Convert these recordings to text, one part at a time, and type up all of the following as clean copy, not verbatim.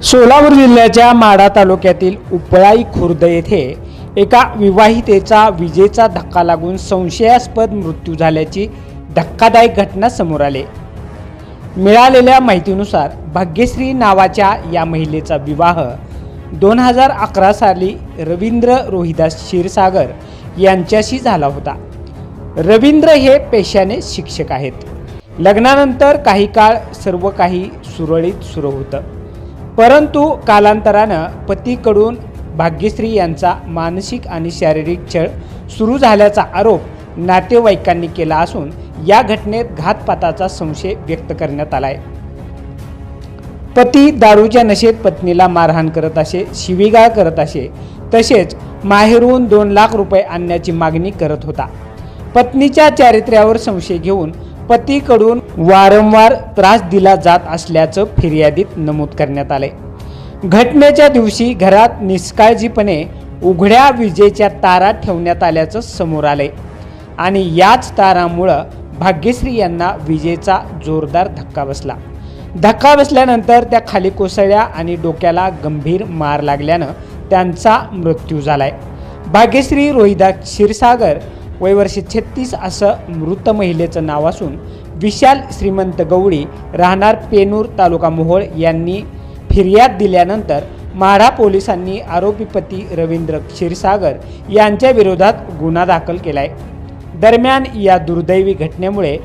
सोलापूर जिल्ह्याच्या माढा तालुक्यातील उपळाई खुर्द येथे एका विवाहितेचा विजेचा धक्का लागून संशयास्पद मृत्यू झाल्याची धक्कादायक घटना समोर आली। मिळालेल्या माहितीनुसार भाग्यश्री नावाच्या या महिलेचा विवाह 2011 साली रवींद्र रोहिदास क्षीरसागर यांच्याशी झाला होता। रवींद्र हे पेशाने शिक्षक आहेत। लग्नानंतर काही काळ सर्व काही सुरळीत सुरू होतं, परंतु कालांतरानं पतीकडून भाग्यश्री यांचा मानसिक आणि शारीरिक छळ सुरू झाल्याचा आरोप नातेवाईकांनी केला असून या घटनेत घातपाताचा संशय व्यक्त करण्यात आलाय। पती दारूच्या नशेत पत्नीला मारहाण करत असे, शिवीगाळ करत असे, तसेच माहेरून 2 लाख रुपये आणण्याची मागणी करत होता। पत्नीच्या चारित्र्यावर संशय घेऊन पतीकडून वारंवार त्रास दिला जात असल्याचं फिर्यादीत नमूद करण्यात आले। घटनेच्या दिवशी घरात निष्काळजीपणे उघड्या विजेच्या तारा ठेवण्यात आल्याचं समोर आले आणि याच तारामुळं भाग्यश्री यांना विजेचा जोरदार धक्का बसला। धक्का बसल्यानंतर त्या खाली कोसळल्या आणि डोक्याला गंभीर मार लागल्यानं त्यांचा मृत्यू झालाय। भाग्यश्री रोहिदास क्षीरसागर वय वर्ष 36 असं मृत महिलेचं नाव असून विशाल श्रीमंत गवळी राहणार पेनूर तालुका मोहोळ यांनी फिर्याद दिल्यानंतर माढा पोलिसांनी आरोपी पती रवींद्र क्षीरसागर यांच्या विरोधात गुन्हा दाखल केलाय। दरम्यान या दुर्दैवी घटनेमुळे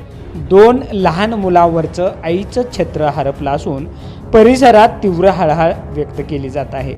2 लहान मुलांवरचं आईचं छत्र हरपलं असून परिसरात तीव्र हळहळ व्यक्त केली जात आहे।